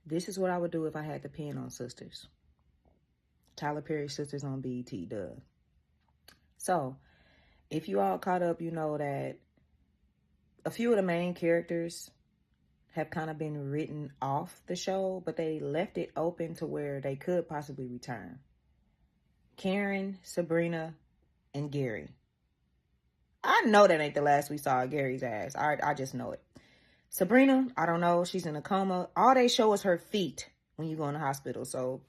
This is what I would do if I had the pen on Sistas. Tyler Perry Sistas on BET, duh. So, if you all caught up, you know that a few of the main characters have kind of been written off the show, but they left it open to where they could possibly return. Karen, Sabrina, and Gary. I know that ain't the last we saw of Gary's ass. I just know it. Sabrina, I don't know. She's in a coma. All they show is her feet when you go in the hospital. So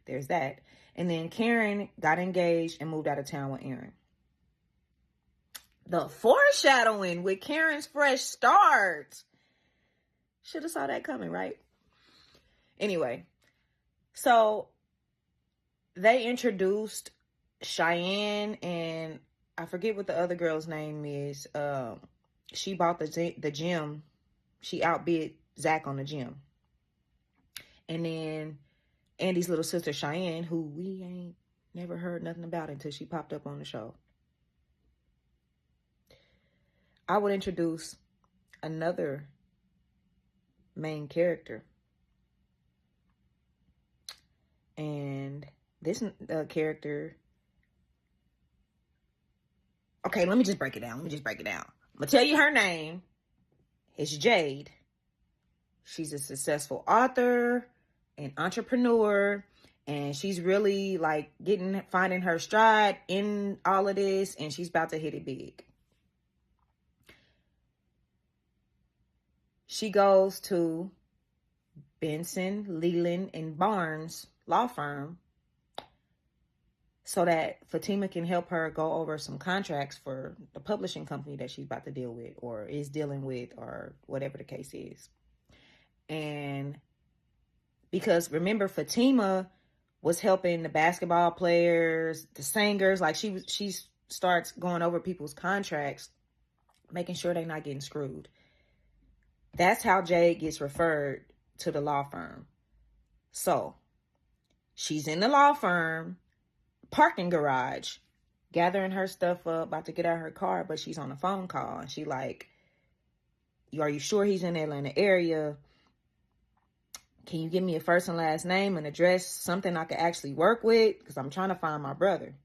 there's that. And then Karen got engaged and moved out of town with Aaron. The foreshadowing with Karen's fresh start. Should have saw that coming, right? Anyway, so they introduced Cheyenne, and I forget what the other girl's name is. She bought the gym. She outbid Zach on the gym. And then Andy's little sister Cheyenne, who we ain't never heard nothing about until she popped up on the show. I would introduce another main character. And this character... Okay, let me just break it down. I'm going to tell you her name. It's Jade. She's a successful author and entrepreneur. And she's really like finding her stride in all of this. And she's about to hit it big. She goes to Benson, Leland, and Barnes law firm so that Fatima can help her go over some contracts for the publishing company that she's about to deal with or is dealing with or whatever the case is. And because remember, Fatima was helping the basketball players, the singers, like she starts going over people's contracts, making sure they're not getting screwed. That's how Jade gets referred to the law firm. So she's in the law firm parking garage, gathering her stuff up, about to get out of her car, but she's on a phone call and she like, are you sure he's in the Atlanta area? Can you give me a first and last name and address, something I could actually work with? Because I'm trying to find my brother.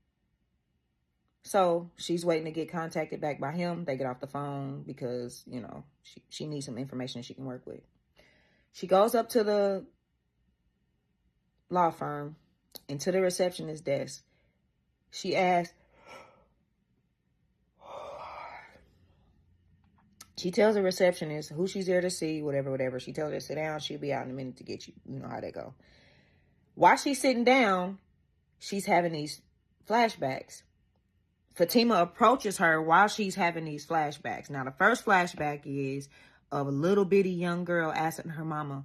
So she's waiting to get contacted back by him. They get off the phone because, you know, she needs some information she can work with. She goes up to the law firm and to the receptionist desk. She asks, she tells the receptionist who she's there to see, whatever. She tells her to sit down. She'll be out in a minute to get you. You know how they go. While she's sitting down, she's having these flashbacks. Fatima approaches her while she's having these flashbacks. Now, the first flashback is of a little bitty young girl asking her mama,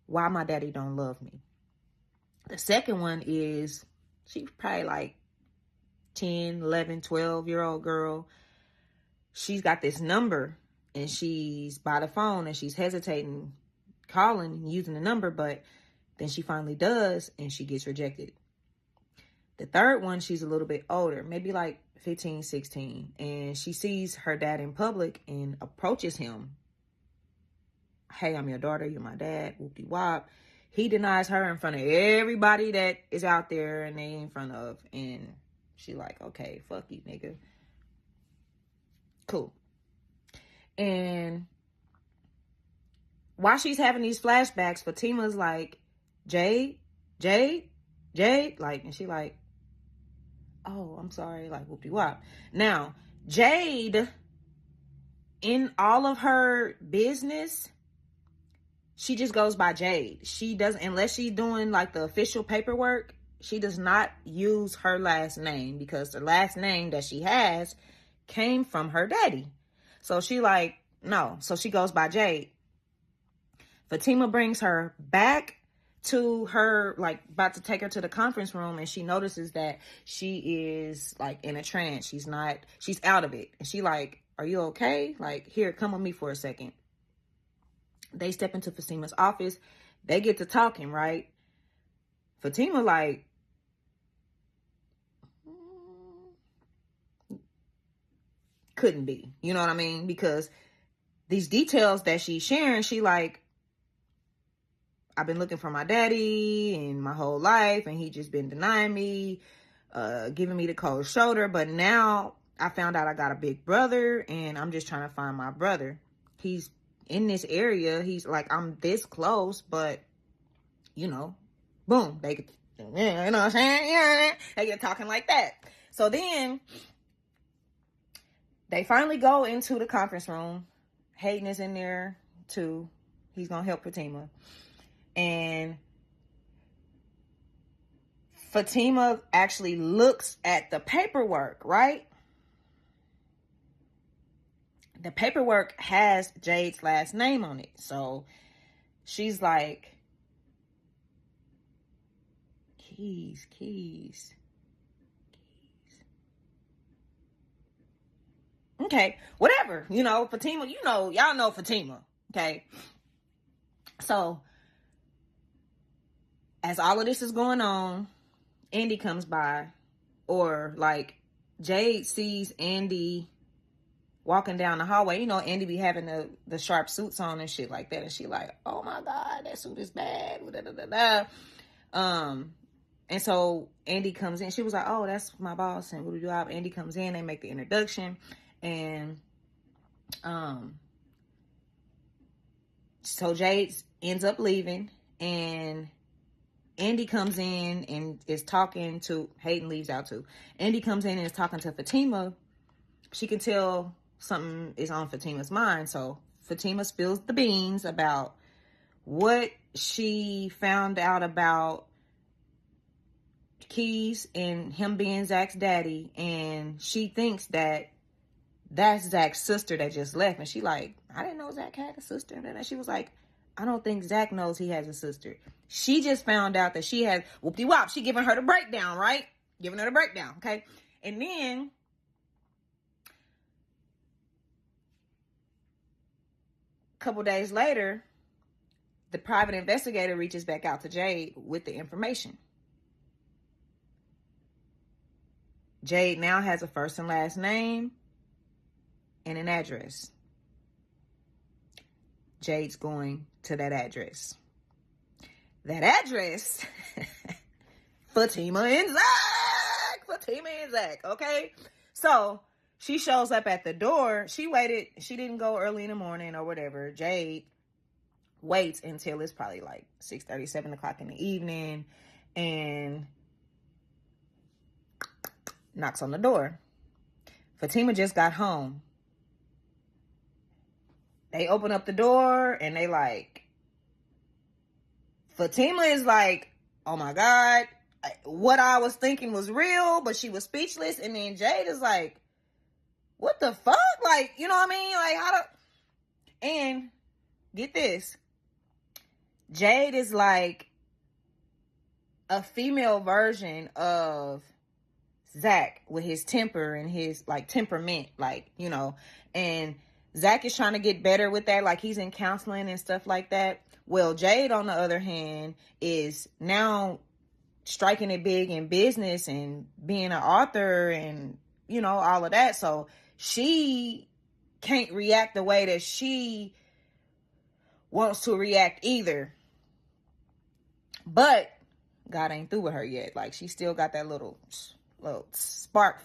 why my daddy don't love me. The second one is she's probably like 10, 11, 12-year-old girl. She's got this number and she's by the phone and she's hesitating, calling, using the number, but then she finally does and she gets rejected. The third one, she's a little bit older, maybe like 15, 16, and she sees her dad in public and approaches him. Hey, I'm your daughter, you're my dad, whoop-de-wop. He denies her in front of everybody that is out there and they in front of, and she like, okay, fuck you, nigga. Cool. And while she's having these flashbacks, Fatima's like, Jade, like, and she like, oh, I'm sorry, like, whoop-de-wop. Now, Jade, in all of her business, she just goes by Jade. She doesn't, unless she's doing like the official paperwork, she does not use her last name because the last name that she has came from her daddy. So she like, no. So she goes by Jade. Fatima brings her back to her, like, about to take her to the conference room, and she notices that she is like in a trance. She's out of it. And she like, are you okay? Like, here, come with me for a second. They step into Fatima's office. They get to talking, right? Fatima like, couldn't be. You know what I mean? Because these details that she's sharing, she like, I've been looking for my daddy and my whole life, and he just been denying me, giving me the cold shoulder. But now I found out I got a big brother, and I'm just trying to find my brother. He's in this area. He's like, I'm this close, but, you know, boom, they get, you know what I'm saying? Yeah, they get talking like that. So then they finally go into the conference room. Hayden is in there too. He's going to help Fatima. And Fatima actually looks at the paperwork, right? The paperwork has Jade's last name on it. So she's like, keys. Okay, whatever. You know, Fatima, you know, y'all know Fatima. Okay. So as all of this is going on, Andy comes by, or like Jade sees Andy walking down the hallway. You know, Andy be having the sharp suits on and shit like that. And she like, oh my God, that suit is bad. And so Andy comes in. She was like, oh, that's my boss. And what do you do? Andy comes in. They make the introduction. And so Jade ends up leaving. And Andy comes in and is talking to, Hayden leaves out too. Andy comes in and is talking to Fatima. She can tell something is on Fatima's mind. So Fatima spills the beans about what she found out about Keys and him being Zach's daddy. And she thinks that that's Zach's sister that just left. And she like, I didn't know Zach had a sister. And then she was like, I don't think Zach knows he has a sister. She just found out that she has, whoop-de-wop. She giving her the breakdown, right? Giving her the breakdown, okay? And then a couple days later, the private investigator reaches back out to Jade with the information. Jade now has a first and last name and an address. Jade's going to that address. That address, Fatima and Zach, okay? So she shows up at the door. She waited. She didn't go early in the morning or whatever. Jade waits until it's probably like 6:30, 7 o'clock in the evening, and knocks on the door. Fatima just got home. They open up the door and they like, Fatima is like, oh my God, what I was thinking was real, but she was speechless. And then Jade is like, what the fuck? Like, you know what I mean? Like, how do... And get this. Jade is like a female version of Zach with his temper and his like temperament, like, you know, and Zach is trying to get better with that. Like he's in counseling and stuff like that. Well, Jade, on the other hand, is now striking it big in business and being an author and, you know, all of that. So she can't react the way that she wants to react either. But God ain't through with her yet. Like she still got that little spark,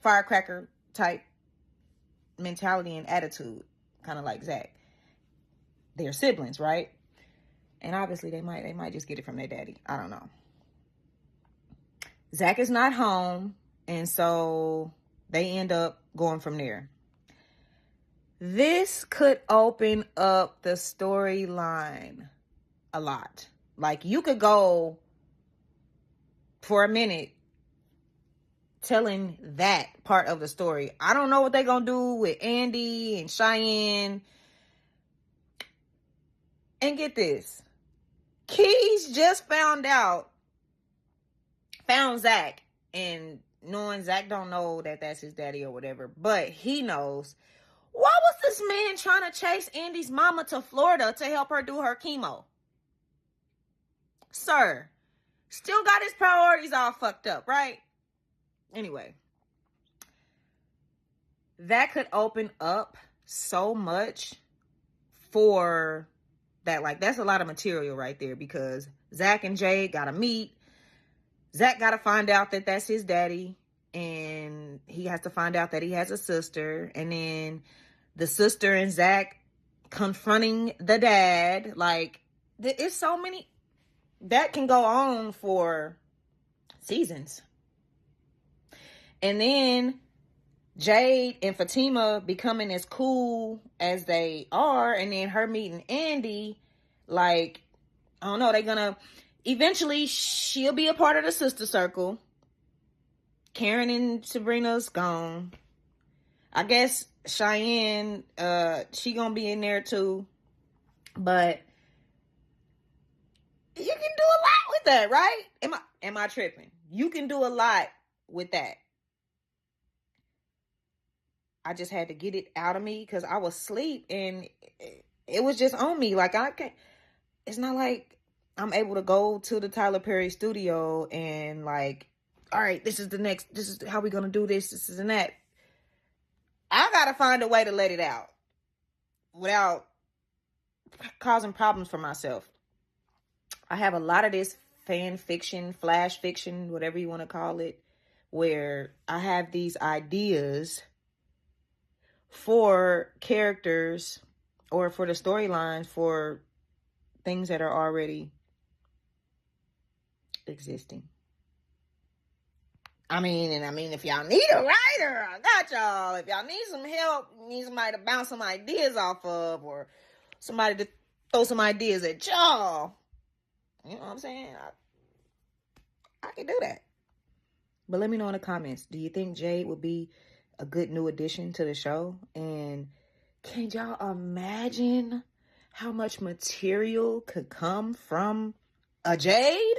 firecracker type mentality and attitude, kind of like Zach. They're siblings, right? And obviously they might just get it from their daddy. I don't know. Zach is not home, and so they end up going from there. This could open up the storyline a lot. Like you could go for a minute telling that part of the story. I don't know what they're going to do with Andy and Cheyenne. And get this. Keys just found Zach, and knowing Zach don't know that that's his daddy or whatever, but he knows. Why was this man trying to chase Andy's mama to Florida to help her do her chemo? Sir, still got his priorities all fucked up, right? Anyway, that could open up so much for That's a lot of material right there, because Zach and Jade gotta meet. Zach gotta find out that that's his daddy, and he has to find out that he has a sister, and then the sister and Zach confronting the dad. Like, it's so many that can go on for seasons. And then Jade and Fatima becoming as cool as they are, and then her meeting Andy. Like, I don't know, they're gonna eventually, she'll be a part of the sister circle. Karen and Sabrina's gone. I guess Cheyenne, she gonna be in there too. But you can do a lot with that, right? Am I tripping? You can do a lot with that. I just had to get it out of me because I was asleep and it was just on me. Like, I can't, it's not like I'm able to go to the Tyler Perry studio and like, all right, this is how we're going to do this is and that. I got to find a way to let it out without causing problems for myself. I have a lot of this fan fiction, flash fiction, whatever you want to call it, where I have these ideas for characters or for the storylines for things that are already existing. I mean, if y'all need a writer, I got y'all. If y'all need some help, need somebody to bounce some ideas off of, or somebody to throw some ideas at y'all, you know what I'm saying? I can do that. But let me know in the comments. Do you think Jade would be a good new addition to the show? And can y'all imagine how much material could come from a Jade?